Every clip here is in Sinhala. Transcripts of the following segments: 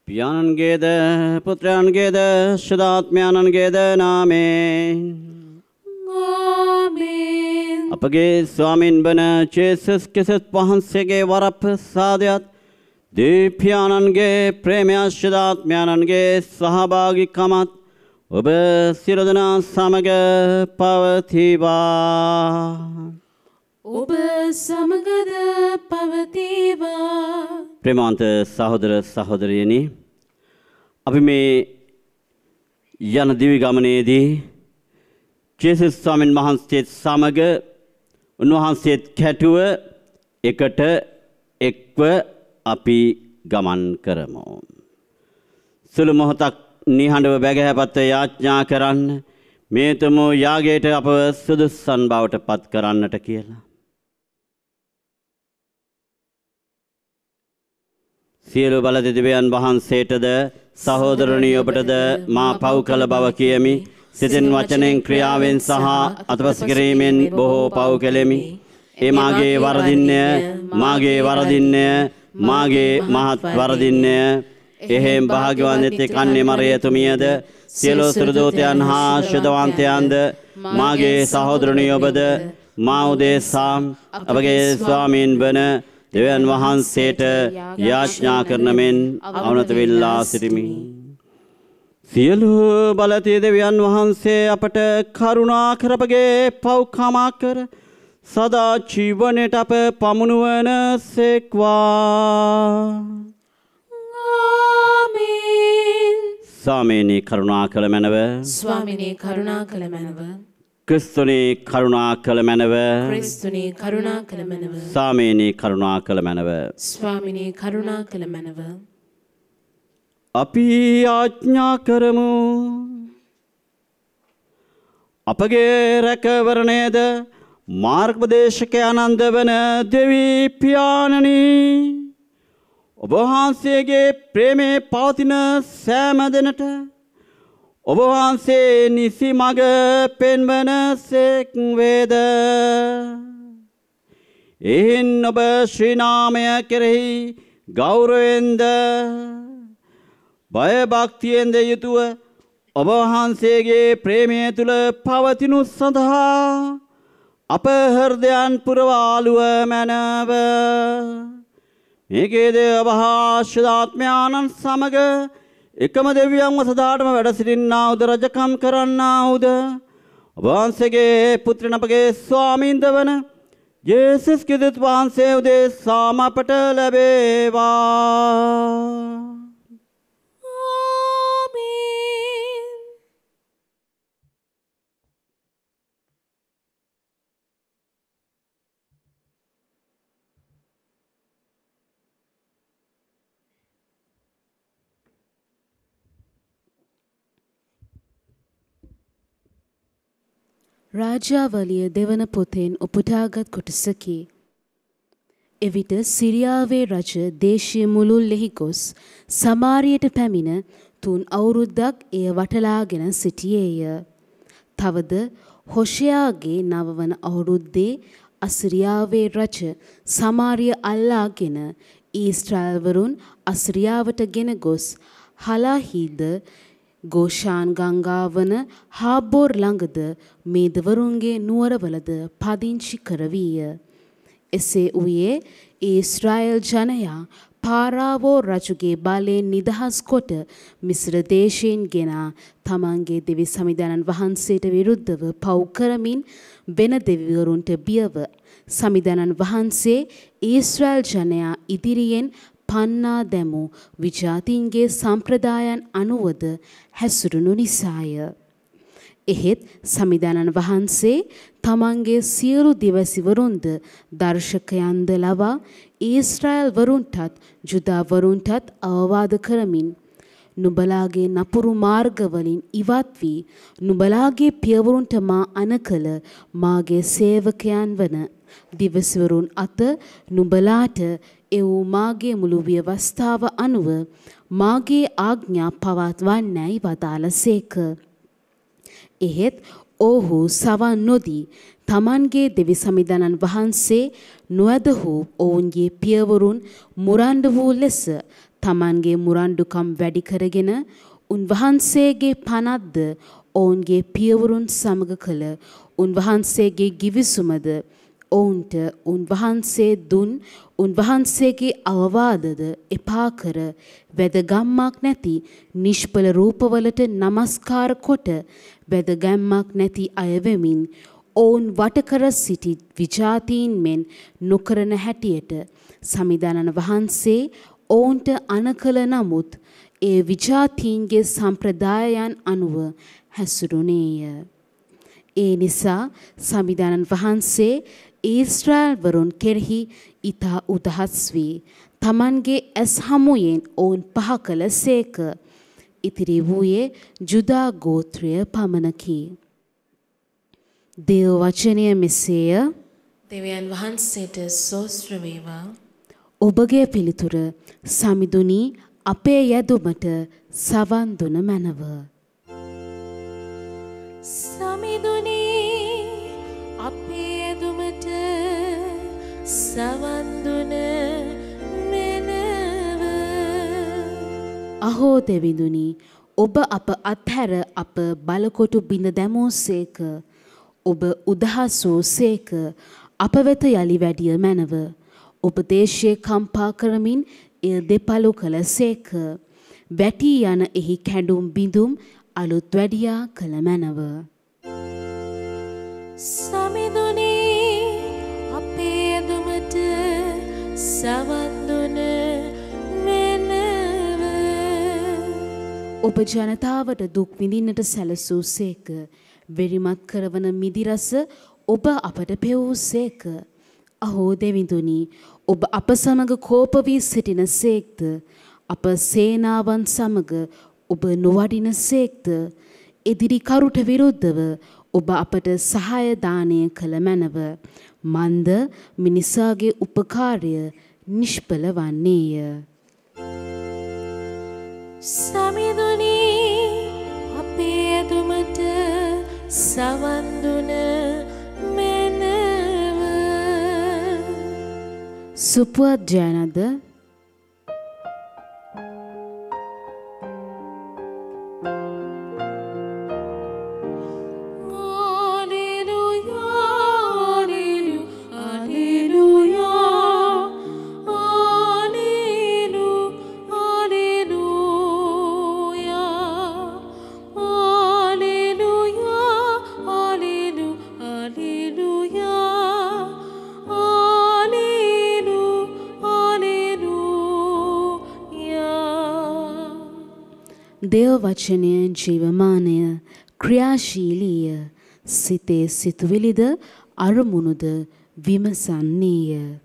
පියාණන්ගේද පුත්‍රයන්ගේද ශුද්ධාත්මයන්ගේද නාමයෙන් ආමේන්. අපගේ ස්වාමින් වන ජේසුස් ක්‍රිස්තුස් වහන්සේගේ වරප්‍රසාදයත් දීපියාණන්ගේ ප්‍රේමය ශුද්ධාත්මයන්ගේ සහභාගීකමත් ඔබ සියලු දෙනා සමග පවතිවා. ඔබ සමගද පවතිවා. ප්‍රේමවන්ත සහෝදර සහෝදරියනි, අපි මේ යන දිවි ගමනේදී ජේසුස් ස්වාමීන් වහන්සේත් සමග උන්වහන්සේත් කැටුව එකට එක්ව අපි ගමන් කරමු. සුළු මොහොතක් නිහඬව බැගෑපත්ව යාඥා කරන්න, මේ තුමු යාගයට අපව සුදුස්සන් බවට පත් කරන්නට කියලා. සියලු බලදිදිවයන් වහන්සේටද සහෝදරණී ඔබටද මා පව් කළ බව කියමි. සිතින් වචනෙන් ක්‍රියාවෙන් සහ අතපස කිරීමෙන් බොහෝ පව් කෙලෙමි. ඒ මාගේ වරදින්නය, මාගේ වරදින්නය, මාගේ මහත් වරදින්නය. එහෙම් භාග්‍යවත් නෙත්තේ කන්නේ මරියතුමියද සියලු සුරදෝතයන් හා ශුද්ධවන්තයන්ද මාගේ සහෝදරණී ඔබද මා උදෙසා අපගේ ස්වාමීන් වන දෙවියන් වහන්සේට යාඥා කරන මෙන් අවනත වෙලා සිටිමි. සියලු බලති දෙවියන් වහන්සේ අපට කරුණා කර අපගේ පව් කමා කර සදා ජීවනයට අප පමුණුවන සේක්වා. ආමේන්. ස්වාමීනි කරුණා කළ මැනව. ස්වාමිනේ කරුණා කළ මැනව. ක්‍රිස්තුනි කරුණා කළ මැනව. ක්‍රිස්තුනේ කරුණා කළ මැනව. ස්වාමීනි කරුණා කළ මැනව. ස්වාමිනේ කරුණා කළ මැනව. අපි ආඥා කරමු. අපගේ රැකවරණයද මාර්ගෝපදේශකයන්න්ද වන දෙවී පියාණනි, ඔබ වහන්සේගේ ප්‍රේමේ පවතින සෑම දෙනට ඔබ වහන්සේ නිසි මඟ පෙන්වන සේක් වේද. එහින් ඔබ ශ්‍රී නාමය කෙරෙහි ගෞරවයෙන්ද බය භක්තියෙන්ද යුතුව ඔබ වහන්සේගේ ප්‍රේමය තුල පවතිනු සඳහා අප හෘදයන් පුරවාලුව මැනව. මේකේද ඔබ හා ශුද්ධාත්මයන්න් සමග එකම දෙවියන්ව සදාටම වැඩ සිටින්නාවුද රජකම් කරන්නාවුද ඔබ වහන්සේගේ පුත්‍රයන් අපගේ ස්වාමීන්ද වන ජේසුස් ක්‍රිස්තුස් වහන්සේ උදෙසාම අපට ලැබේවා. රාජ්‍යාවලිය දෙවන පොතෙන් උපුටාගත් කොටසකි. එවිට සිරියාවේ රජ දේශීය මුළුල්ලෙහි ගොස් සමාරියට පැමිණ 3 අවුරුද්දක් එය වටලාගෙන සිටියේය. තවද හොෂයාගේ 9 වන අවුරුද්දේ අසිරියාවේ රජ සමාරිය අල්ලාගෙන ඊශ්‍රායල්වරුන් අසිරියාවට ගෙන ගොස් හලාහිද ගෝෂාන් ගංගාවන හාබෝර් ළඟද මේදවරුන්ගේ නුවරවලද පදිංචි කරවීය. එසේ වූයේ ඊශ්‍රායල් ජනයා පාරාවෝ රජුගේ බලයෙන් නිදහස් කොට මිස්ර දේශයෙන් ගෙනා තමන්ගේ දෙවි සමිඳානන් වහන්සේට විරුද්ධව පව් කරමින් වෙන දෙවිවරුන්ට බියව සමිඳානන් වහන්සේ ඊශ්‍රායල් ජනයා ඉදිරියෙන් පන්නා දැමූ විජාතීන්ගේ සම්ප්‍රදායන් අනුවද හැසිරුණු නිසාය. එහෙත් සමිඳානන් වහන්සේ තමන්ගේ සියලු දිවසිවරුන්ද දර්ශකයන්ද ලවා ඊශ්‍රායල් වරුන්ටත් ජුදාවරුන්ටත් අවවාද කරමින් නුඹලාගේ නපුරු මාර්ගවලින් ඉවත් වී නුඹලාගේ පියවරුන්ට මා අනකල මාගේ සේවකයන් වන දිවසිවරුන් අත නුඹලාට එවූ මාගේ මුළු ව්‍යවස්ථාව අනුව මාගේ ආඥා පවත්වන්නයි වදාළසේක. එහෙත් ඔහු සවන් නොදී තමන්ගේ දෙවි සමිඳානන් වහන්සේ නොඇදහු ඔවුන්ගේ පියවරුන් මුරණ්ඩු වූ ලෙස තමන්ගේ මුරණ්ඩුකම් වැඩි කරගෙන උන්වහන්සේගේ පනත්ද ඔවුන්ගේ පියවරුන් සමග කළ උන්වහන්සේගේ ගිවිසුමද ඔවුන්ට උන්වහන්සේ දුන් උන්වහන්සේගේ අවවාදද එපා කර වැදගම්මක් නැති නිෂ්පල රූපවලට නමස්කාර කොට වැදගම්මක් නැති අය වෙමින් ඔවුන් වටකර සිටි විජාතීන් මෙන් නොකරන හැටියට සමිදානන් වහන්සේ ඔවුන්ට අනකල නමුත් ඒ විජාතීන්ගේ සම්ප්‍රදායයන් අනුව හැසිරුණේය. ඒ නිසා සමිදානන් වහන්සේ ඊශ්‍රායල් වරුන් කෙරෙහි ඊතා උදහස් වී තමන්ගේ ඇස් හමුයෙන් ඔවුන් පහ කළ සේක. ඉතිරි වූයේ ජුදා ගෝත්‍රය පමණකි. දේව වචනය මෙසේය. දෙවියන් වහන්සේට ස්තෝත්‍ර වේවා. ඔබගේ පිළිතුර සමිඳුනි අපේ යදුමට සවන් දුන මැනව. සමිඳුනි අපේ යදුමට සවන් දුන මැනව. අහෝ දෙවිඳුනි ඔබ අප අත්හැර අප බලකොටු බිඳ දැමූසේක. ඔබ උදහස් වූසේක අප වෙත යලි වැඩිය මැනව. ඔබ දේශයේ කම්පා කරමින් එය දෙපළු කළ සේක. වැටී යන එහි කැඩුම් බිඳුම් අලුත් වැඩියා කළ මැනව. සමිඳුනි අපේ යදුමට සවන් දුන මැනව. ඔබ ජනතාවට දුක් විඳින්නට සැලසූ සේක. වෙරිමත් කරවන මිදිරස ඔබ අපට පෙවූසේක. අහෝ දෙවිඳුනි ඔබ අප සමග කෝප වී සිටින සේක්ද. අප සේනාවන් සමග ඔබ නොවඩින සේක්ද. ඉදිරි කරුට විරුද්ධව ඔබ අපට සහාය දානය කළ මැනව. මන්ද මිනිසාගේ උපකාරය නිෂ්ඵල වන්නේය. සමිඳුනි අපේ යදුමට සවන් දුන මැනව. සුපුවත් ජයනද දේව වචනය ජීවමානය ක්‍රියාශීලීය සිතේ සිතුවිලිද අරමුණුද විමසන්නේය.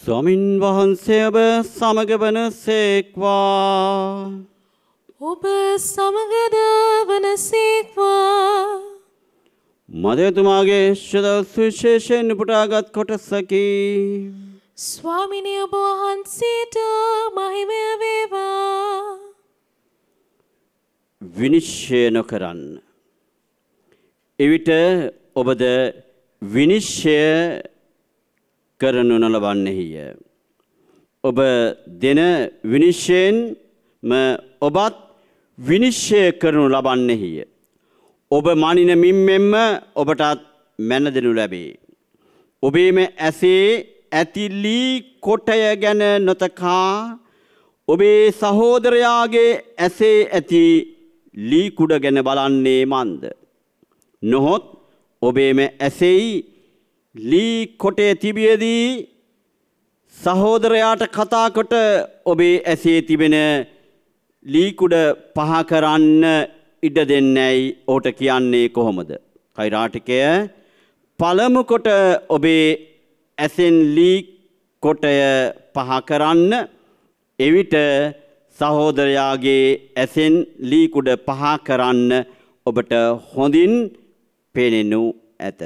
ස්වාමින් වහන්සේ ඔබ සමග වන සේක්වා. ඔබ සමගද වන සේක්වා. මදයතුමාගේ ශ්‍රද සුවිශේෂයෙන් උපුටාගත් කොටසකි. ස්වාමිනී ඔබ වහන්සේට මහිමය වේවා. විනිශ්චය නොකරන්න. එවිට ඔබද විනිශ්චය කරනු නොලබන්නෙහිය. ඔබ දෙන විනිශ්චයෙන්ම ඔබත් විනිශ්චය කරනු ලබන්නෙහිය. ඔබ මනින මින්මෙන්ම ඔබටත් මැන දෙනු ලැබේ. ඔබේම ඇසේ ඇති ලී කොටය ගැන නොතකා ඔබේ සහෝදරයාගේ ඇසේ ඇති ලී කුඩ ගැන බලන්නේ මන්ද. නොහොත් ඔබේම ඇසෙයි ලී කොටේ තිබියදී සහෝදරයාට කතා කොට ඔබේ ඇසේ තිබෙන ලී කුඩ පහ කරන්න ඉඩ දෙන්නේයි ඔහුට කියන්නේ කොහොමද? කෛරාටිකය පළමු කොට ඔබේ ඇසෙන් ලී කොටය පහ කරන්න. එවිට සහෝදරයාගේ ඇසෙන් ලී කුඩ පහ කරන්න ඔබට හොඳින් පෙනෙනු ඇත.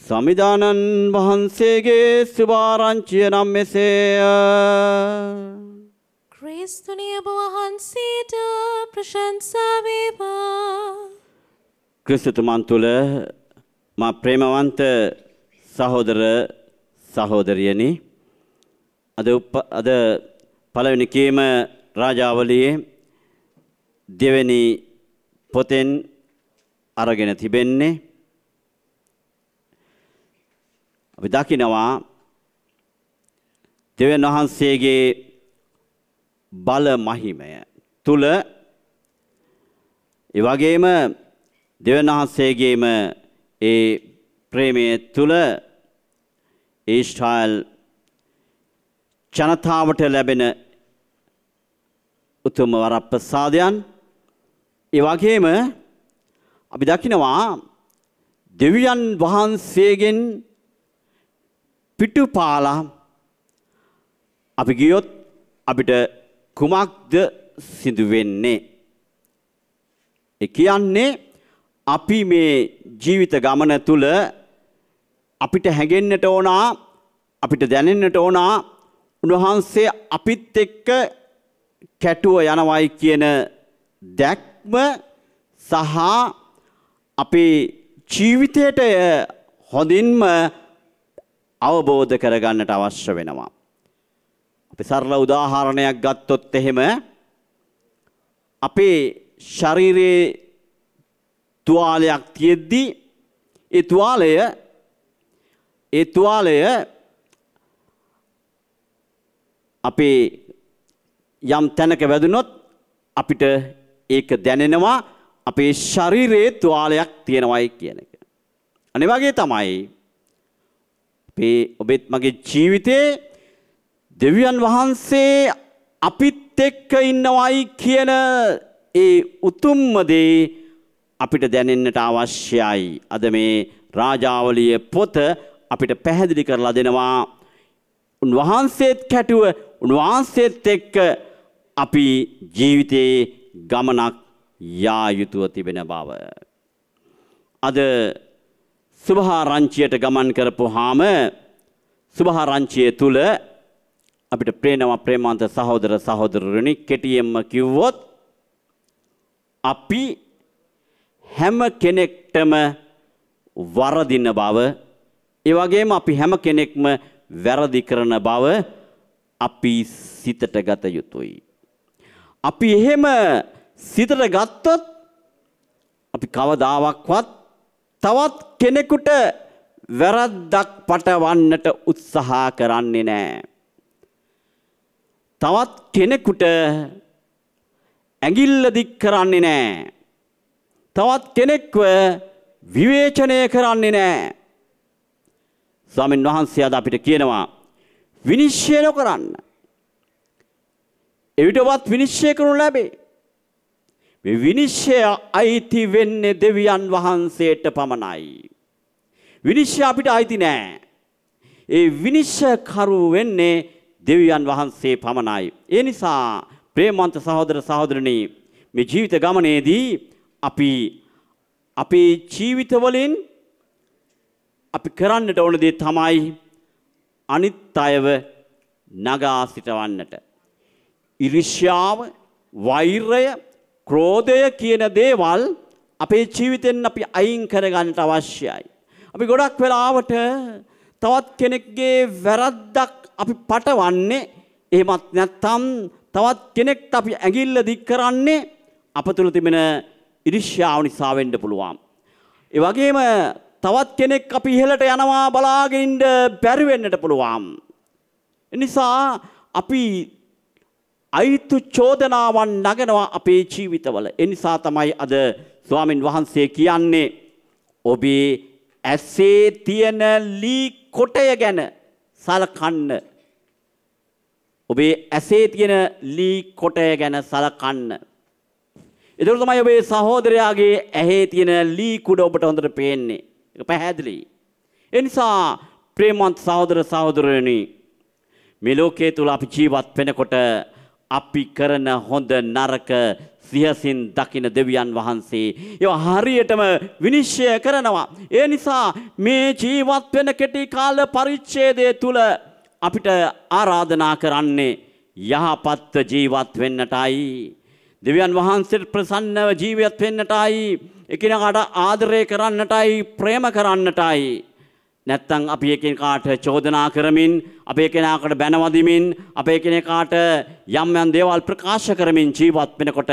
සමිදානන් වහන්සේගේ සුභාරංචිය නම් මෙසේය. ක්‍රිස්තුනි ඔබ වහන්සේට ප්‍රශංසා වේවා. ක්‍රිස්තුතුමන් තුළ මා ප්‍රේමවන්ත සහෝදර සහෝදරියනි, අද පළවෙනි කීම රාජාවලියේ දෙවෙනි පොතෙන් අරගෙන තිබෙන්නේ. අපි දකිනවා දෙවියන් වහන්සේගේ බල මහිමය තුල, ඒ වගේම දෙවියන් වහන්සේගේම ඒ ප්‍රේමයේ තුල ඊශ්‍රායල් ජනතාවට ලැබෙන උතුම් වරප්‍රසාදයන්, ඒ වගේම අපි දකිනවා දෙවියන් වහන්සේගෙන් පිටුපාලා අපි ගියොත් අපිට කුමක්ද සිදු වෙන්නේ? ඒ කියන්නේ අපි මේ ජීවිත ගමන තුල අපිට හැඟෙන්නට ඕන, අපිට දැනෙන්නට ඕන උන්වහන්සේ අපිත් එක්ක කැටුව යනවායි කියන දැක්ම සහ අපේ ජීවිතයට හොඳින්ම අවබෝධ කරගන්නට අවශ්‍ය වෙනවා. අපි සරල උදාහරණයක් ගත්තොත් එහෙම අපේ ශරීරයේ තුවාලයක් තියෙද්දි ඒ තුවාලය අපේ යම් තැනක වැදුනොත් අපිට ඒක දැනෙනවා අපේ ශරීරයේ තුවාලයක් තියෙනවයි කියන එක. අනේ වගේ තමයි ඔබෙත් මගේ ජීවිතේ දෙවියන් වහන්සේ අපිත් එක්ක ඉන්නවයි කියන ඒ උතුම්ම දේ අපිට දැනෙන්නට අවශ්‍යයි. අද මේ රාජාවලිය පොත අපිට පැහැදිලි කරලා දෙනවා උන්වහන්සේත් කැටුව, උන්වහන්සේත් එක්ක අපි ජීවිතේ ගමනක් යා යුතුව තිබෙන බව. අද සුභාරංචියට ගමන් කරපුවාම සුභාරංචිය තුල අපිට ප්‍රේමවන්ත සහෝදර සහෝදරයනි, කෙටියෙන්ම කිව්වොත් අපි හැම කෙනෙක්ටම වරදින බව, ඒ වගේම අපි හැම කෙනෙක්ම වැරදි කරන බව අපි සිතට ගත යුතුයි. අපි එහෙම සිතට ගත්තොත් අපි කවදාවත් තවත් කෙනෙකුට වැරද්දක් පටවන්නට උත්සාහ කරන්නේ නැහැ. තවත් කෙනෙකුට ඇඟිල්ල දික් කරන්නේ නැහැ. තවත් කෙනෙක්ව විවේචනය කරන්නේ නැහැ. ස්වාමීන් වහන්සේ අද අපිට කියනවා විනිශ්චය නොකරන්න. එවිටවත් විනිශ්චය කරනු ලැබේ. මේ විනිශ්චය අයිති වෙන්නේ දෙවියන් වහන්සේට පමණයි. විනිශ්චය අපිට අයිති නෑ. ඒ විනිශ්චයකරු වෙන්නේ දෙවියන් වහන්සේ පමණයි. ඒ නිසා ප්‍රේමවන්ත සහෝදර සහෝදරනි, මේ ජීවිත ගමනේදී අපි අපේ ජීවිත වලින් අපි කරන්නට ඕන දේ තමයි අනිත් අයව නගා සිටවන්නට. ඊර්ෂ්‍යාව, වෛරය, ක්‍රෝධය කියන දේවල් අපේ ජීවිතෙන් අපි අයින් කරගන්නට අවශ්‍යයි. අපි ගොඩක් වෙලාවට තවත් කෙනෙක්ගේ වැරද්දක් අපි පටවන්නේ, එහෙමත් නැත්නම් තවත් කෙනෙක්ට අපි ඇඟිල්ල දික් කරන්නේ අප තුළ තිබෙන ඊර්ෂ්‍යාව නිසා වෙන්න පුළුවන්. ඒ වගේම තවත් කෙනෙක් අපි ඉහළට යනවා බලාගෙන ඉන්න බැරි වෙන්නට පුළුවන්. ඒ නිසා අපි අයිතු චෝදනාවන් නගනවා අපේ ජීවිතවල. ඒ නිසා තමයි අද ස්වාමින් වහන්සේ කියන්නේ ඔබේ ඇසේ තියෙන ලී කොටය ගැන සලකන්න. ඔබේ ඇසේ තියෙන ලී කොටය ගැන සලකන්න. ඒතකොට තමයි ඔබේ සහෝදරයාගේ ඇහි තියෙන ලී කුඩ ඔබට හොඳට පේන්නේ. ඒක පැහැදිලි. ඒ නිසා ප්‍රේමවන්ත සහෝදර සහෝදරයනි මේ ලෝකයේ තුල අපි ජීවත් වෙනකොට අපි කරන හොඳ නරක සිහසින් දකින දෙවියන් වහන්සේ ඒවා හරියටම විනිශ්චය කරනවා. ඒ නිසා මේ ජීවත් වෙන කෙටි කාල පරිච්ඡේදය තුල අපිට ආරාධනා කරන්නේ යහපත් ජීවත් වෙන්නටයි. දෙවියන් වහන්සේට ප්‍රසන්නව ජීවත් වෙන්නටයි. එකිනෙකාට ආදරය කරන්නටයි, ප්‍රේම කරන්නටයි. නැත්තම් අපි එකිනෙකාට චෝදනා කරමින්, අපි එකිනෙකාට බැනවදිමින්, අපි එකිනෙකාට යම් යම් දේවල් ප්‍රකාශ කරමින් ජීවත් වෙනකොට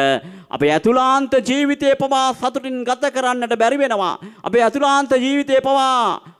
අපේ අතුලාන්ත ජීවිතේ පවා සතුටින් ගත කරන්නට බැරි වෙනවා. අපේ අතුලාන්ත ජීවිතේ පවා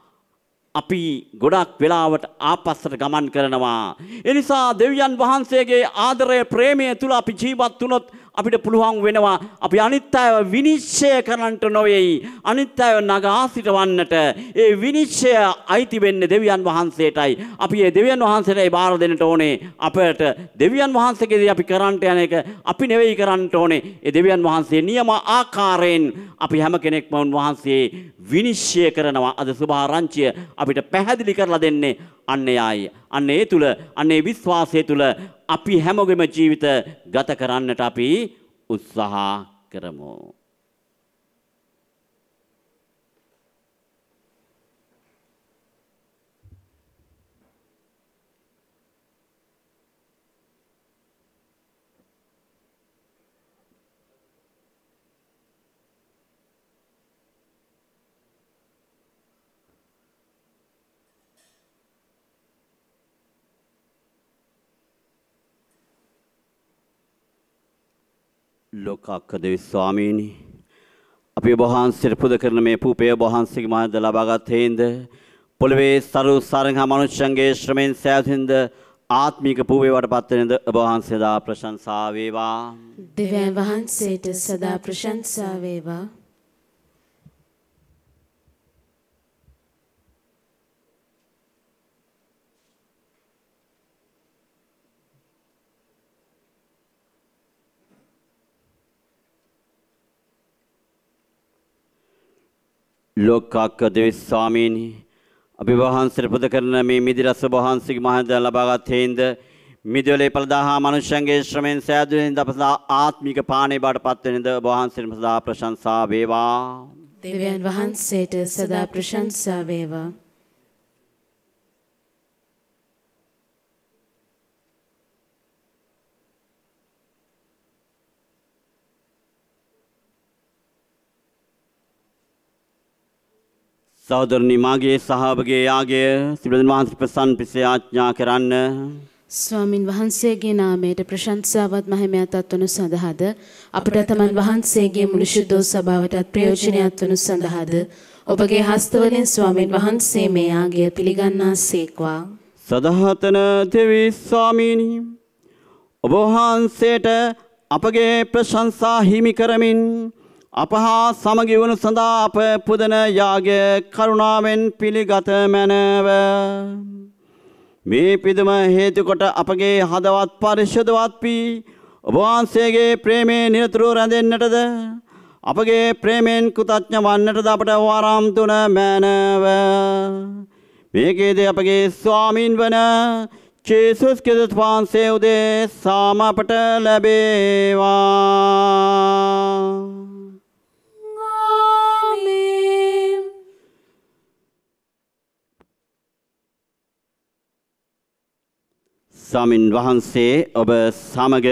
අපි ගොඩක් වෙලාවට ආපස්සට ගමන් කරනවා. ඒ නිසා දෙවියන් වහන්සේගේ ආදරය, ප්‍රේමය තුල අපි ජීවත් වුණොත් අපිට පුළුවන් වෙනවා අපි අනිත් අයව විනිශ්චය කරන්නට නොවේයි. අනිත් අයව නගා සිටවන්නට. ඒ විනිශ්චය අයිති වෙන්නේ දෙවියන් වහන්සේටයි. අපි ඒ දෙවියන් වහන්සේටයි බාර දෙන්නට ඕනේ. අපට දෙවියන් වහන්සේගේ අපි කරන්නට යන එක අපි නෙවෙයි කරන්නට ඕනේ. ඒ දෙවියන් වහන්සේ නියම ආකාරයෙන් අපි හැම කෙනෙක්ම උන්වහන්සේ විනිශ්චය කරනවා. අද සුභාරංචිය අපිට පැහැදිලි කරලා දෙන්නේ අන්න එයයි. අන්න ඒ තුල, අන්න ඒ විශ්වාසය තුල අපි හැමෝගෙම ජීවිත ගත කරන්නට අපි උත්සාහ කරමු. ලෝකාක්කදේවි ස්වාමීනි, අපි ඔබ වහන්සේට පුද කරන මේ පූපය ඔබ වහන්සේගේ මහද ලබාගත් හේඳ පොළවේ සරු සරංගා මනුෂ්‍යයන්ගේ ශ්‍රමෙන් සෑදෙන්ද ආත්මික පූපේවට පත් වෙනද ඔබ වහන්සේලා ප්‍රශංසා වේවා. දෙවියන් වහන්සේට සදා ප්‍රශංසා වේවා. ලෝකාක්කදේවි ස්වාමීනි, අපි වහන්සේට පුද කරන මේ මිදිරස වහන්සේගේ මහද ලබාගත් හේඳ මිදවලේ පළදාහා මනුෂ්‍යයන්ගේ ශ්‍රමෙන් සෑදුවෙන් අපසදා ආත්මික පානේ බවට පත් වෙනද ඔබ වහන්සේට සදා ප්‍රශංසා වේවා. දෙවියන් වහන්සේට සදා ප්‍රශංසා වේවා. සහෝදරනි, මාගේ සහ ඔබගේ යාගය සිබිලන් වහන්සේ ප්‍රසන්න පිසේ ආඥා කරන්න. ස්වාමින් වහන්සේගේ නාමයට ප්‍රශංසාවත් මහිමයත් වනු සඳහාද අපට තමන් වහන්සේගේ මුළු ශුද්ධ සභාවටත් ප්‍රයෝජනයක් වනු සඳහාද ඔබගේ හස්තවලින් ස්වාමින් වහන්සේ මේ යාගය පිළිගන්නාසේක්වා. සදහතන දෙවි ස්වාමීනි, ඔබ වහන්සේට අපගේ ප්‍රශංසා හිමි කරමින් අප හා සමගි වනු සඳහා අප පුදන යාගය කරුණාවෙන් පිළිගත මැනව. මේ පිදුම හේතු කොට අපගේ හදවත් පරිශුද්ධවත් වී ඔබ වහන්සේගේ ප්‍රේමයේ නිරතුරුව රැඳෙන්නටද අපගේ ප්‍රේමයෙන් කෘතඥ වන්නටද අපට වරම් තුන මැනව. මේකේදී අපගේ ස්වාමීන් වන ජේසුස් ක්‍රිස්තුස් වහන්සේ උදෙසාම අපට ලැබේවා. ස්වාමින් වහන්සේ ඔබ සමග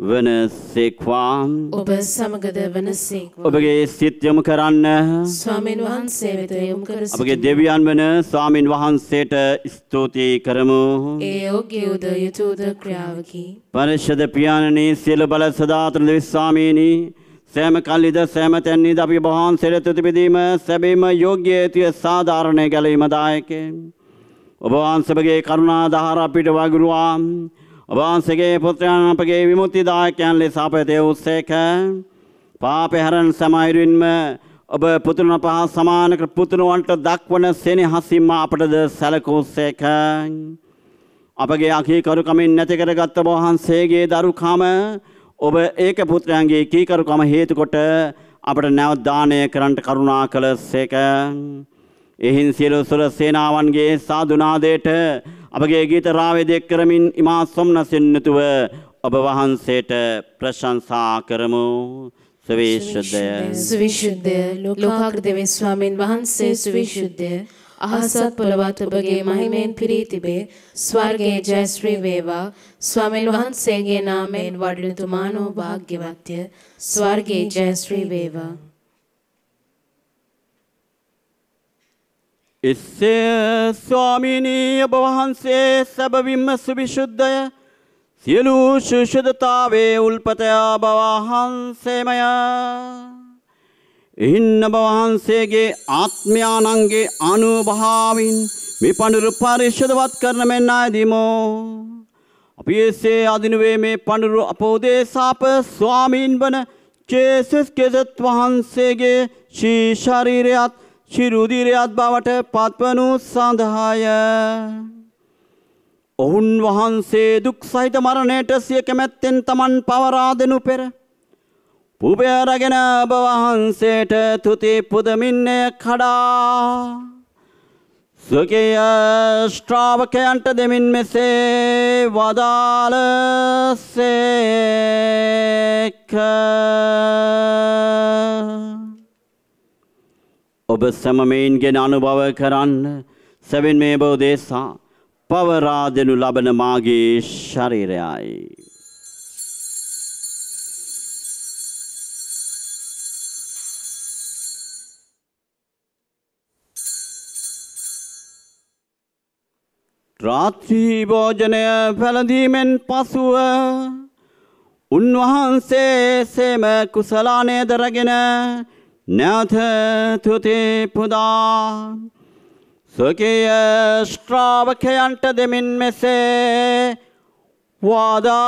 වනසේක්වා. ඔබ සමගද වනසේක්වා. ඔබගේ සිත් යොමු කරන්න. ස්වාමින් වහන්සේ වෙත යොමු කර සිටිමු. අපගේ දෙවියන් වන ස්වාමින් වහන්සේට ස්තුති කරමු. ඒ යෝග්‍ය උද යුතුද ක්‍රියාවකි. පරිශුද්ධ පියාණනි, සියලු බල සදාතන දෙවි ස්වාමීනි, සෑම කල්ලිද සෑම තැන්නිද අපි වහන්සේට තුති පිදීම සැබීම යෝග්‍ය යුතුය සාධාරණ ගැලවීම දායකේ. ඔබ වහන්සේගේ කරුණා දහර අපිට වගුරුවා. ඔබ වහන්සේගේ පුත්‍රයන් අපගේ විමුක්ති දායකයන් ලෙස අපට උත්සේක. පාපේ හරන් සමයිරින්ම ඔබ පුතුන් පහ සමාන කර පුතුන්වන්ට දක්වන සෙනෙහසින්ම අපටද සැලකුසේක. අපගේ අකීකරුකමින් නැති කරගත් ඔබ වහන්සේගේ දරුකම ඔබ ඒක පුත්‍රයන්ගේ කීකරුකම හේතු කොට අපට නැවත දානය කරන්නට කරුණා කළසේක. එහින් සියලු සුර සේනාවන්ගේ සාදුනාදයට අපගේ ගීත රාවේද කරමින් ඉමා සොම්නසින් යුතුව ඔබ වහන්සේට ප්‍රශංසා කරමු. සවිශුද්ධය සවිශුද්ධ ලෝකාග්‍රදේව ස්වාමීන් වහන්සේ සවිශුද්ධ අහසත් පොළවත් ඔබගේ මහිමෙන් පිරී තිබේ. ස්වර්ගයේ ජයශ්‍රී වේවා. ස්වාමීන් වහන්සේගේ නාමයෙන් වඩිනතුමානෝ භාග්‍යවත්ය. ස්වර්ගයේ ජයශ්‍රී වේවා. එසේ ස්වාමීනී ඔබ වහන්සේ සැබවින්ම සවිශුද්ධය. සියලු ශුද්ධතාවේ උල්පතය ඔබ වහන්සේමය. එහින්න ඔබ වහන්සේගේ ආත්මයානන්ගේ අනුභාවින් මේ පඬුරු පරිශුද්ධවත් කරන මෙන් ආදීමෝ. අපි එසේ අදිනුවේ මේ පඬුරු අපෝදේශාප ස්වාමීන් වන ජේසුස් ක්‍රිස්තුස් වහන්සේගේ ශී ශරීරයත් ශිරුදිරයත් බවට පත්වනු සඳහාය. ඔවුන් වහන්සේ දුක් සහිත මරණයට සිය කැමැත්තෙන් තමන් පවරා දෙනු පෙර පුබය රැගෙන ඔබ වහන්සේට තුති පුදමින්නය කඩා ස්වකීය ශ්‍රාවකයන්ට දෙමින් මෙසේ වදාළසේක. ඔබ සැමමයින්ගෙන අනුභව කරන්න සැවින් මේ බෝදේසා පවරා දෙනු ලබන මාගේ ශරීරයයි. රාත්‍රී භෝජනය පැළඳීමෙන් පසුව උන්වහන්සේ සේම කුසලානයද රැගෙන නැවත තුති පුදා ස්වකීය ශ්‍රාවකයන්ට දෙමින් මෙසේ වදාළසේක.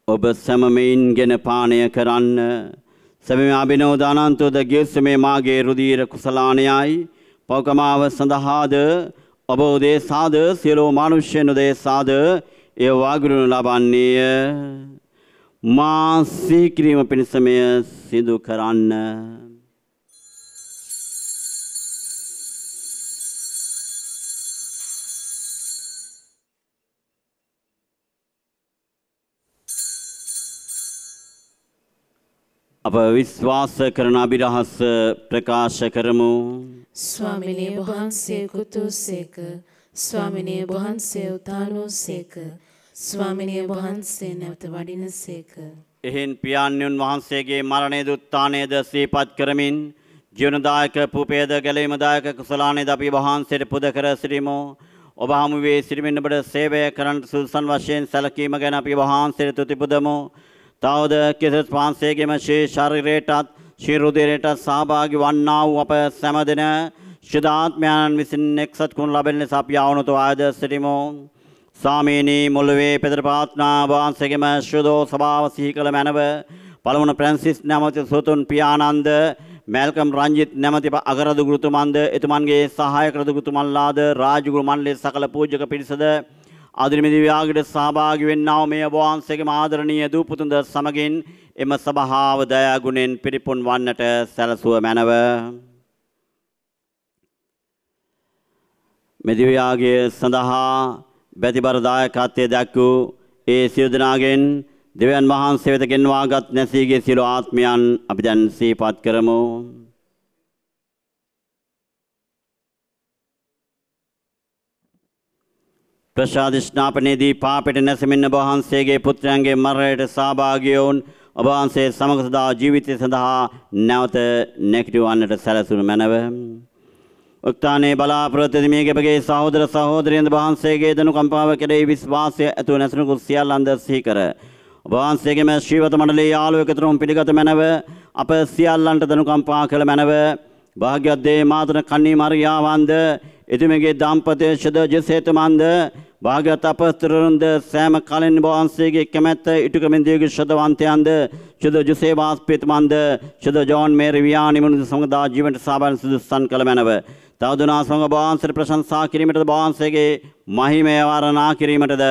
ඔබ සැමමයින්ගෙන පානය කරන්න. සැබවින්ම අභිනෝදානන්තෝද ගියසමේ මාගේ රුධීර කුසලානයයි පවකමාව සඳහාද ඔබ උදෙසාද සියලු මනුෂ්‍යයන් උදෙසාද එය වාග්රුණු ලබන්නේය. මා සිහි කිරීම පිණිස මෙය සිදු කරන්න. අප විශ්වාස කරන අභිරහස් ප්‍රකාශ කරමු. ස්වාමිනේ වහන්සේ කුතුසේක. ස්වාමිනේ වහන්සේ උතානෝසේක. ස්වාමිනේ වහන්සේ නැවත වඩිනසේක. එහෙන් පියාණන් වහන්සේගේ මරණය දුත්තානයද සිහිපත් කරමින් ජීවනදායක පුපේද ගැලීමදායක කුසලානයද අපි වහන්සේට පුද කර සිටිමු. ඔබ හමුවේ සිටිමින් ඔබට සේවය කරන්නට සුදුසන් වශයෙන් සැලකීම ගැන අපි වහන්සේට තුති පුදමු. තවද ක්‍රිස්තුස් වහන්සේගේම ශී ශරීරයටත් ශී රුධිරයටත් සහභාගී වන්නා වූ අප සෑමදෙන ශුද්ධාත්මයන් විසින් එක්සත් කරනු ලබන ලෙස අපි ආවනතු ආයද සිටිමු. ස්වාමීනි මුල්වේ පෙදර ප්‍රාර්ථනා වහන්සේගේම ශුද්ධෝ ස්වභාව සිහි කළ මැනව පළමුණ ප්‍රැන්සිස් නැමැති සෝතුන් පියානන්ද මැල්කම් රංජිත් නැමැති අගරදු ගුරුතුමන්ද එතුමන්ගේ සහායක රදු ගුරුතුමන්ලාද රාජගුරු මණ්ඩලයේ සකල පූජක පිරිසද ආදිමිදි විවාහයට සහභාගී වෙන්නා වූ මේ වහන්සේගේ ආදරණීය දූ පුතුන්ද සමගින් එම සභාව දයා ගුණෙන් පිරිපුන් වන්නට සැලසුව මැනව. මෙදිවියාගය සඳහා බැතිබර දායකත්වයේ දැක්වූ ඒ සියලු දෙනාගෙන් දෙවියන් වහන්සේ වෙත ගෙන්වාගත් නැසීගේ සියලු ආත්මයන් අපි දැන් සිහිපත් කරමු. ප්‍රසාදිස්නාපනයේදී පාපෙට නැසෙමින් ඔබ වහන්සේගේ පුත්‍රයන්ගේ මරණයට සහභාගී වුන් ඔබ වහන්සේ සමග සදා ජීවිතය සඳහා නැවත නැගිටවන්නට සැලසුණු මැනව. උක්තානේ බලාපොරොත්තු වෙමි අපගේ සහෝදර සහෝදරියන් වහන්සේගේ දනුකම්පාව කෙරෙහි විශ්වාසය ඇතුව නැසුණු කුසියල්ලන්ද සිහි කර ඔබ වහන්සේගේම ශ්‍රීවත මණ්ඩලයේ යාළුවෙක් තුරුම් පිළිගත මැනව අප සියල්ලන්ට දනුකම්පා කළ මැනව. භාග්‍යවත් දේ මාතර කන්නී මරියාවන්ද එතුමගේ දාම්පත්‍ය ශුද්ධ ජසේතුමන්ද භාග්‍යවත් අපස්තරරුන්ද සෑම කලින් වහන්සේගේ කැමැත්ත ඉටු කරමින් දීර්ඝ ශුද්ධවන්තයන්ද ශුද්ධ ජුසේවාස්පිතමන්ද ශුද්ධ ජෝන් මේරි වියානි මුනිද සමගදා ජීවන්ට සාබන් සුදුස්සන් කළ මැනව තවදුනා සමග වහන්සේට ප්‍රශංසා කිරීමටද වහන්සේගේ මහිමය වර්ණනා කිරීමටද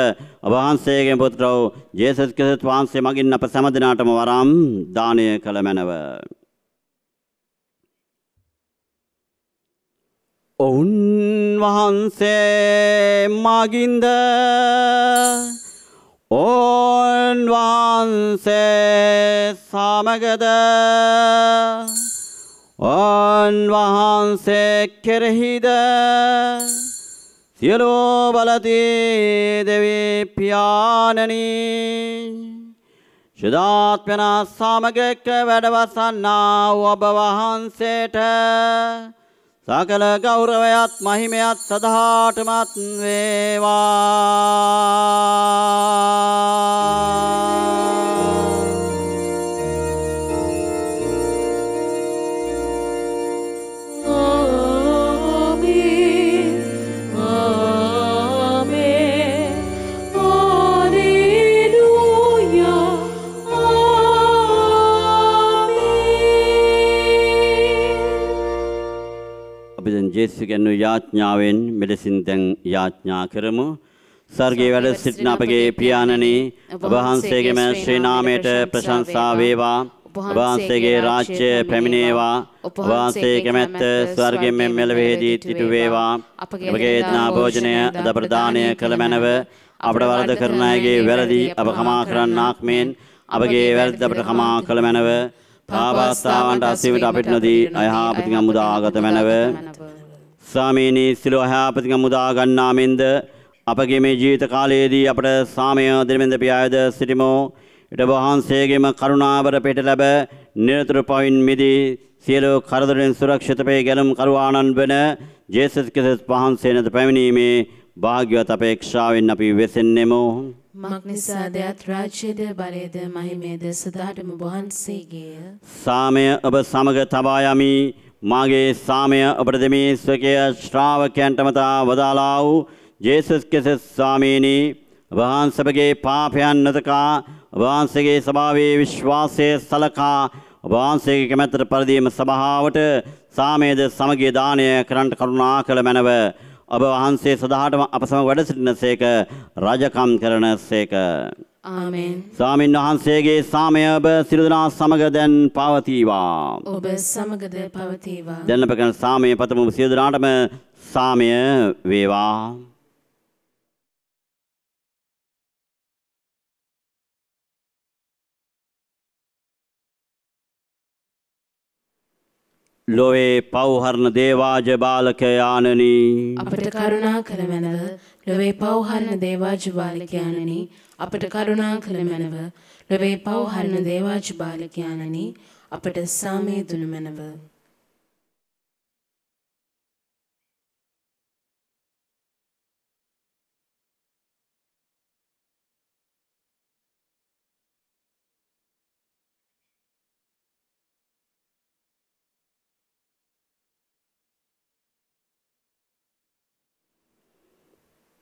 වහන්සේගේ පුත්‍ර වූ ජේසුස් ක්‍රිස්තුස් වහන්සේ මගින් අප සෑම දිනාටම වරම් දානය කළ මැනව. ඔවුන් වහන්සේ මගින්ද ඔවුන් වහන්සේ සමගද ඔවුන් වහන්සේ කෙරෙහිද සියලු බලදී දෙවි පියාණනි ශුද්ධාත්මන සමග එක්ක වැඩවසන්නා ඔබ වහන්සේට සකල ගෞරවයත් මහිමයත් සදාටමත් වේවා. ජේසුගෙන් යාඥාවෙන් මෙලෙසින් දැන් යාඥා කරමු. ස්වර්ගයේ වැඩ සිටින අපගේ පියාණනි ඔබ වහන්සේගේම ශ්‍රී නාමයට ප්‍රශංසා වේවා. ඔබ වහන්සේගේ රාජ්‍ය පැමිණේවා. ඔබ වහන්සේ කැමැත්ත ස්වර්ගයෙන් මෙලොවේදී සිටු වේවා. අපගේ දනා භෝජනය අද ප්‍රදානය කළ මැනව අපට වරද කරන අයගේ වැරදි අප කමා කරන්නාක් මෙන් අපගේ වැරදි අපට කමා කළ මැනව පාපස්ථාවන්ට අසීමට අපිට නොදී අයහපතින් මුදාගත මැනව. ස්වාමීනි සිළු අයහපතින් මුදා ගන්නා මෙන්ද අපගේ මේ ජීවිත කාලයේදී අපට සාමය දෙමෙන්ද පියායද සිටිමු. ඊට වහන්සේගේම කරුණාවර පිට ලැබ නිරතුරු පවින් මිදී සියලු කරදරෙන් සුරක්ෂිත වේ ගැලුම් කරුවාණන් වන ජේසුස් ක්‍රිස්තුස් වහන්සේ වෙත පැමිණීමේ භාග්‍යවත් අපේක්ෂාවෙන් අපි වෙසෙන්නෙමු. මක්නිසාදයත් රාජ්‍යද බලයද මහිමේද සදාටම වහන්සේගේය. සාමය ඔබ සමග තබා යමි. මාගේ සාමය ඔබට දෙමි ස්වකීය ශ්‍රාවකයන්ටම තා වදාලා වූ ජේසුස් ක්‍රිස්තුස් ස්වාමීනි වහන්සේගේ පාපයන් නොදකා වහන්සේගේ ස්වභාවයේ විශ්වාසය සලකා වහන්සේගේ කැමැත්තට පරිදීම සභාවට සාමයේද සමගිය දානය කරන්නට කරුණා කළ මැනව ඔබ වහන්සේ සදාටම අප සමග වැඩ සිටිනසේක රජකම් කරනසේක. ආමෙන්. ස්වාමීන් වහන්සේගේ සාමය ඔබ සියලු දෙනා සමග දැන් පවතිවා. ඔබ සමගද පවතිවා. දැන් අප කරන සාමය පතමු සියලු දෙනාටම සාමය වේවා. ලොවේ පව්හරණ දේවාජ බාලකයාණනි අපට කරුණා කළ මැනව. ලොවේ පව්හරණ දේවාජ බාලකයාණනි අපට කරුණා කළ මැනව. ලොවේ පව්හරණ දේවාජ බාලකයාණනි අපට සාමය දුනු මැනව.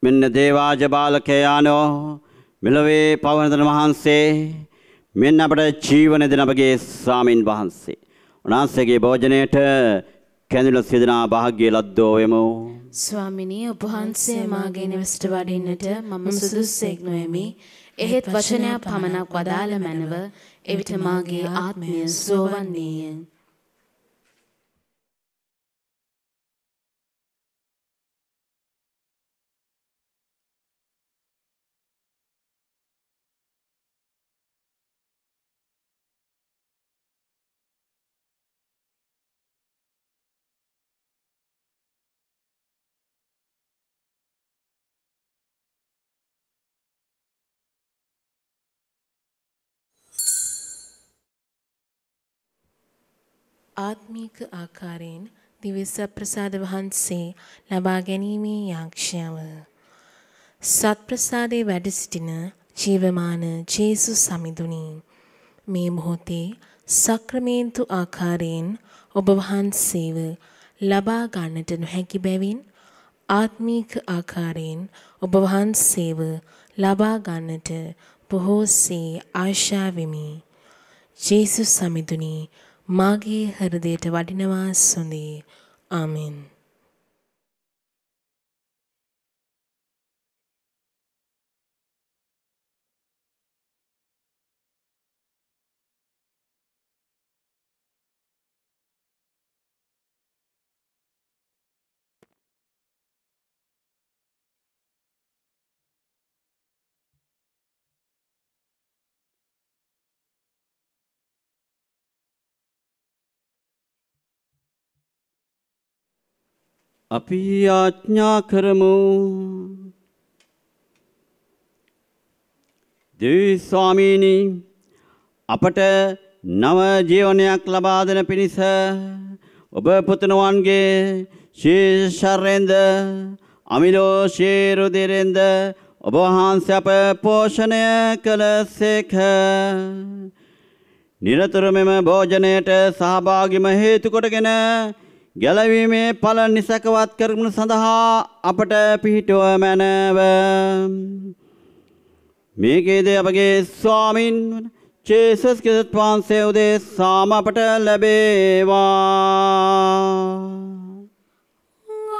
මෙන්න දේවාජ බාලකයාණෝ මෙලොවේ පවනතන වහන්සේ මෙන්න අපට ජීවන දෙන අපගේ ස්වාමින් වහන්සේ උන්වහන්සේගේ භෝජනයට කැඳුළු සිදනා භාග්‍ය ලද්දෝ වෙමු. ස්වාමිනී ඔබ වහන්සේ මාගේ නිවසට වඩින්නට මම සුදුස්සෙක් නොෙමි. එහෙත් වචනයක් පමණක් වදාළ මැනව එවිට මාගේ ආත්මය සෝවන්නේය. ආත්මීක ආකාරයෙන් දිව්‍ය සත්ප්‍රසාද වහන්සේ ලබා ගැනීමේ යාක්ෂාව සත්ප්‍රසාදයේ වැඩ සිටින ජීවමාන ජේසුස් සමිඳුනි මේ මොහොතේ සක්‍රමේන්තු ආකාරයෙන් ඔබ වහන්සේව ලබා ගන්නට නොහැකි බැවින් ආත්මීක ආකාරයෙන් ඔබ වහන්සේව ලබා ගන්නට බොහෝසේ ආශා වෙමි. ජේසුස් සමිඳුනි මාගේ හෘදයට වඩිනවා සොඳේ. ආමෙන්. අපි යාඥා කරමු. දෙවි ස්වාමීනි අපට නව ජීවනයක් ලබා දෙන පිණිස ඔබ පුතුණවන්ගේ ශීර්ෂරෙන්ද අමිලෝ ශීරුදිරෙන්ද ඔබ වහන්සේ අප පෝෂණය කළසේක. නිරතුරු මෙම භෝජනයට සහභාගීම හේතු කොටගෙන ගැලවීමේ ඵල නිසකවත් කරගනු සඳහා අපට පිහිටුව මැනව. මේකේද අපගේ ස්වාමින් වන ජේසුස් ක්‍රිස්තුස් වහන්සේ උදෙසාම අපට ලැබේවා.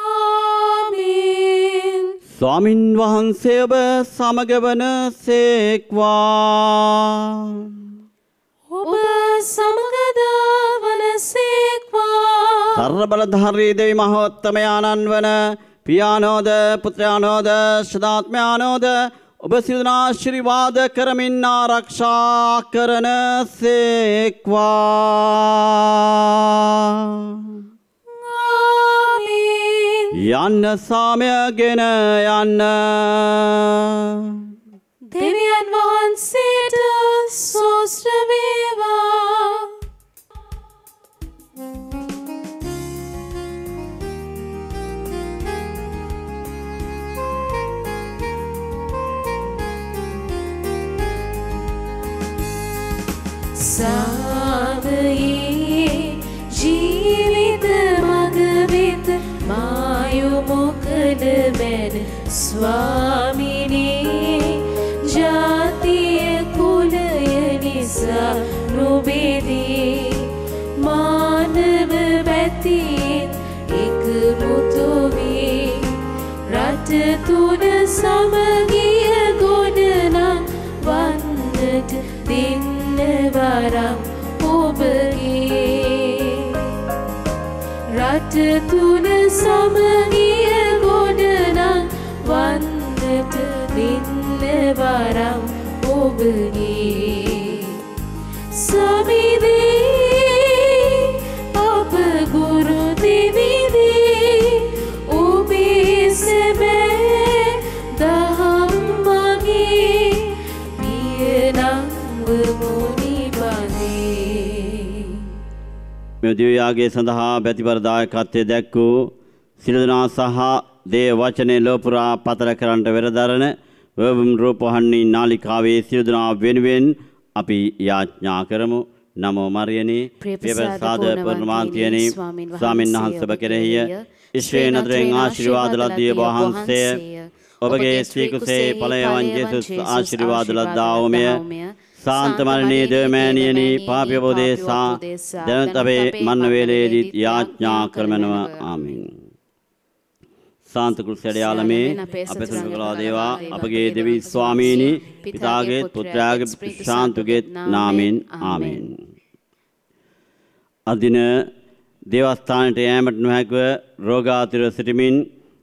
ආමේන්. ස්වාමින් වහන්සේ ඔබ සමග වන සේක්වා. ඔබ සමගද වනසේක්වා. සර්ව බලධාරී දෙවි මහෝත්තමයාණන් වන පියානෝද පුත්‍රයානෝද ශුද්ධාත්මයානෝද ඔබ සියලු දෙනා ආශිර්වාද කරමින් ආරක්ෂා කරන සේක්වා. ආමේන්. යන්න සාමයගෙන යන්න. දෙවියන් වහන්සේට සෝස්ත්‍ර වේවා. සාවයේ ජීවිත මග වෙත මායු මොකද මැන ස්වාමිනේ. ජාතිය කුලය නිසා නොබෙදී මානව බැතියෙන් එකමුතු වී රට තුන සමගිය ගොඩනං වන්නට දෙන්න වරම් ඔබගේ. රට තුන සමගිය ගොඩනං වන්නට දෙන්න වරම් ඔබගේ. සමිදේ අප ගුරු දෙවිදේ ඔබේ සැබෑ දහම් මගේ පියනංව මෙම දිව්‍යයාගය සඳහා බැතිබර දායකත්වය දැක්වූ සියලු දෙනා සහ දේ වචනේ ලෝපුරා පතර කරන්නට වෙරදරන වේවුම් රූපවහන්නේ නාලිකාවේ සියලු දෙනා වෙනුවෙන් අපි යාඥා කරමු. නමෝ මරියනි ප්‍රේමසාද පූර්ණමාන්තියනි ස්වාමීන් වහන්සේ ඔබ කෙරෙහිය ඊශ්වරේ නතරෙන් ආශිර්වාද ලද්දී වහන්සේ ඔබගේ සීකුසේ ඵලයන් ජේසුස් ආශිර්වාද ලද්දාවමය. शांत मरणी देवमैनियनी पाप्य बोधेसा दन तबे मन वेलेदी याज्ञा कर्मनवा आमीन. शांत कुलसेड़याल में अपेसुर कला देवा अपगे देवी स्वामीनी पितागे पुत्रागे शांतुगे नामीन आमीन. अदिन देवस्थानට යෑමට නොහැකිව රෝගාතුර සිටමින්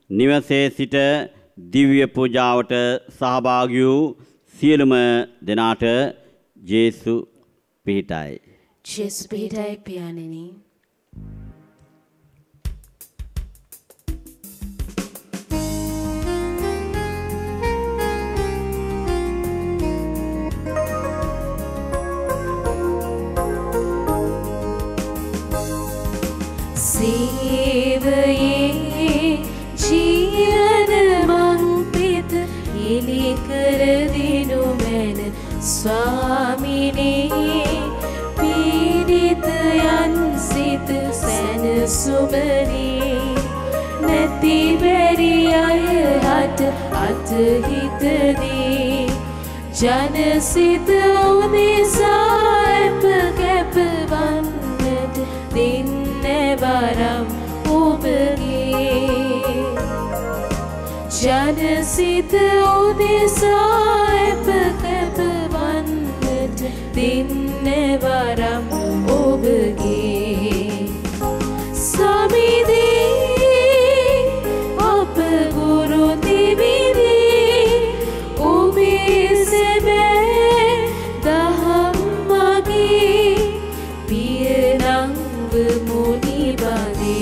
නිවසේ සිට දිව්‍ය පූජාවට සහභාගී වූ සියලුම දෙනාට ජේසු පිහිටයි. ජේසු පිහිටයි පියාණෙනි. සේවයේ ජීවන මං පිත එලි කර දිනු මැන ස්වාමිනේ පීඩිතයන් සිත සැනසුමනේ නැති බැරි අය හට අතහිතදී ජනසිත උදෙසා අප කැපවන්නට දෙන්නේ වරම් ඔබගේ ජනසිත උදෙසා අප කැපවන්නට දෙන්නේ වරම් ඔබගේ සමිදී අප ගුරු දෙවිදී ඔබේ සැබෑ දහම් මගේ පියනංව මුනිබදේ